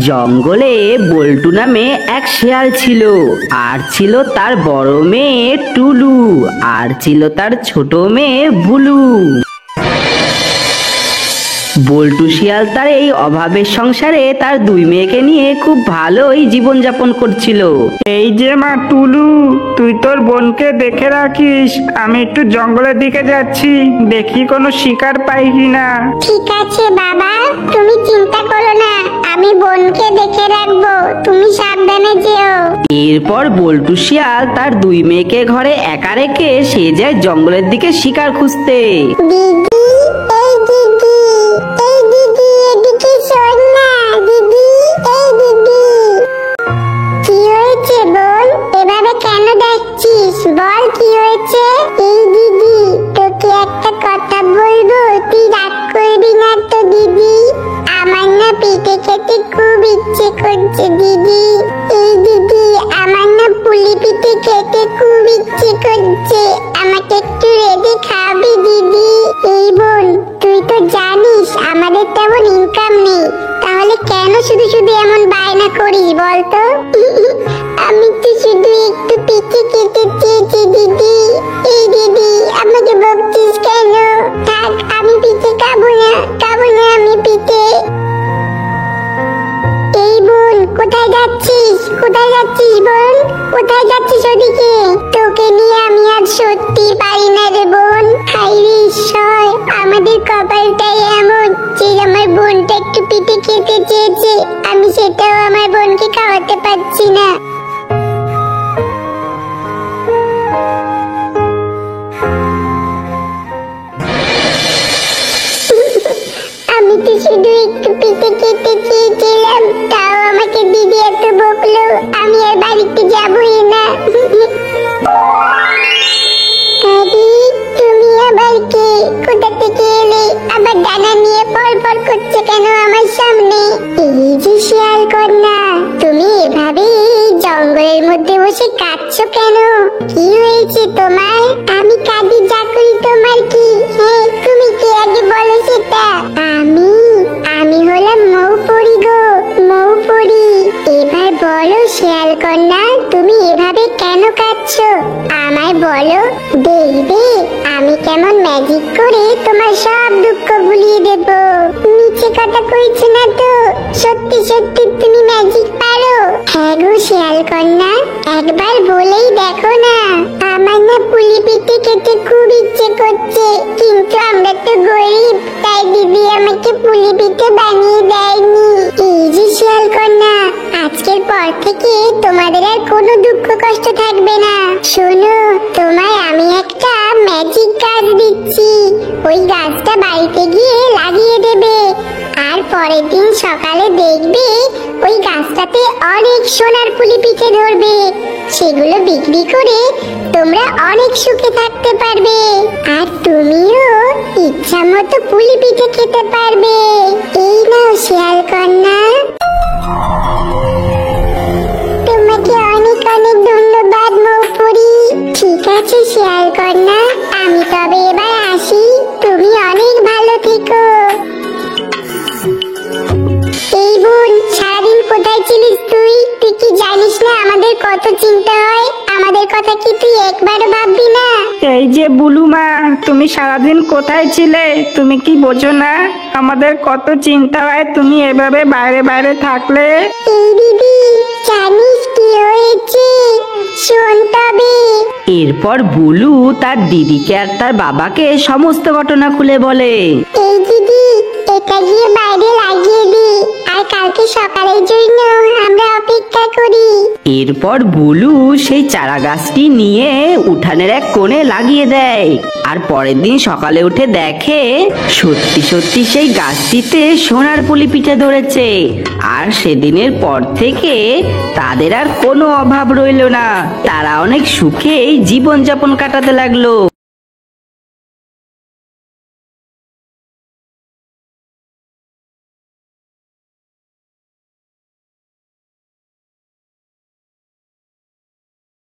জঙ্গলে বল্টু নামে এক শেয়াল ছিল, আর ছিল তার বড় মেয়ে টুলু, আর ছিল তার ছোট মেয়ে বুলু। বল্টু শিয়াল তার এই অভাবের সংসারে তার দুই মেয়েকে নিয়ে খুব ভালোই জীবনযাপন করছিল। এই যে মা টুলু, তুই তোর বোনকে দেখে রাখিস, আমি একটু জঙ্গলের দিকে যাচ্ছি, দেখি কোনো শিকার পাই কিনা। ঠিক আছে বাবা, তুমি চিন্তা করো না, আমি বোনকে দেখে রাখবো, তুমি সাবধানে যেও। এরপর বল্টু শিয়াল তার দুই মেয়েকে ঘরে একা রেখে সে যায় জঙ্গলের দিকে শিকার খুঁজতে। দিদি, এই দিদি, এই দিদি, এদিকে শোন না দিদি, এই দিদি। কি হয়েছে বোন, এভাবে কেন দেখছিস, বল কি হয়েছে? এই দিদি, তোকে একটা কথা বলবো, তুই রাগ করবি না তো দিদি? আমার না পিঠে খেতে খুব ইচ্ছে করছে দিদি। এই দিদি, আমার না পুলি পিঠে খেতে খুব ইচ্ছে করছে, আমাকে একটু রেঁধে খাবি দিদি? এই বোন, তুই তো জানিস আমাদের তেমন ইনকাম নেই, তাহলে কেন শুধু শুধু এমন বায়না করিস বলতো? আমি তো শুধু একটু পিঠে খেতে চেয়েছি দিদি। এই দিদি, আমাকে বকছিস কেন? থাক, আমি পিঠে খাবো না, খাবো না আমি পিঠে। এই বোন, কোথায় যাচ্ছিস, কোথায় যাচ্ছিস বোন, কোথায় যাচ্ছিস ওদিকে? তোকে নিয়ে আমি আজ সত্যি পারি না রে বোন। হায় রে ঈশ্বর, আমাদের কপালটাই এমন যে আমার বোনটা একটু পিঠে খেতে চেয়েছে, আমি সেটাও আমার বোনকে খাওয়াতে পারছি না। আমি তো শুধু একটু পিঠে খেতে চেয়েছিলাম, তাও আমাকে দিদি এত বকলো, আমি আর বাড়িতে যাবোই না। আরে, তুমি আবার কে, কোথা থেকে এলে, আবার ডানা নিয়ে পর পর করছে কেন আমার সামনে? এই যে শিয়াল কন্যা, তুমি এভাবে জঙ্গলের মধ্যে বসে কাঁদছো কেন? কি হয়েছে তোমার? আমি কাঁদি যা করি তোমার কি? হ্যাঁ, তুমি কি আগে বলো সেটা? আমি হলাম মৌপরি গো, মৌপরি। এবার বলো শিয়াল কন্যা, তুমি এভাবে কেন কাঁদছো? আমায় বলো, দেখবে আমি কেমন ম্যাজিক করে তোমার সব দুঃখ ভুলিয়ে দেব। নিচে কথা কইছো না তো? সত্যি সত্যি তুমি ম্যাজিক পারো? হ্যাঁ গো শিয়াল কন্যা, একবার বলেই দেখো না। আমার না পুলি পিঠে খেতে খুব ইচ্ছে করছে, কিন্তু আমরা তো গরিব, তাই দিদি আমাকে পুলি পিঠে বানিয়ে দেয়নি। এই যে শিয়াল কন্যা, আজকের পর থেকে তোমাদের আর কোনো দুঃখ কষ্ট থাকবে না। শোনো, তোমায় আমি একটা ম্যাজিক গাছ দিচ্ছি, ওই গাছটা বাড়িতে গিয়ে লাগিয়ে দেবে, আর পরের দিন সকালে দেখবে ওই গাছটাতে অনেক সোনার পুলি পিঠে ধরবে। সেগুলো বিক্রি করে তোমরা অনেক সুখে থাকতে পারবে, আর তুমিও ইচ্ছা মতো পুলি পিঠে খেতে পারবে। এই নাও শিয়াল কন্যা। তোমাকে অনেক অনেক ধন্যবাদ মৌপুরি। ঠিক আছে শিয়াল কন্যা, আমি তবে এবার আসি, তুমি অনেক ভালো থেকো। এই বোন, সারাদিন কোথায় ছিলিস তুই? তুই কি জানিস না আমাদের কত চিন্তা হয়? আমাদের কথা কি তুই একবারও ভাববি না? এই যে বুলু মা, তুমি সারাদিন কোথায় ছিলে? তুমি কি বোঝো না আমাদের কত চিন্তা হয় তুমি এভাবে বাইরে বাইরে থাকলে? এই দিদি, জানিস কি হয়েছে? শোন তবে। এরপর বুলু তার দিদিকে আর তার বাবাকে সমস্ত ঘটনা খুলে বলে। এই দিদি, এটা গিয়ে বাইরে লাগিয়ে দি, আর কালকে সকালের জন্য আমরা অপেক্ষা করি। এরপর বুলু সেই চারা গাছটি নিয়ে উঠানের এক কোণে লাগিয়ে দেয়, আর পরের দিন সকালে উঠে দেখে সত্যি সত্যি সেই গাছটিতে সোনার পুলি পিঠে ধরেছে। আর সেদিনের পর থেকে তাদের আর কোনো অভাব রইল না, তারা অনেক সুখেই জীবনযাপন কাটাতে লাগলো।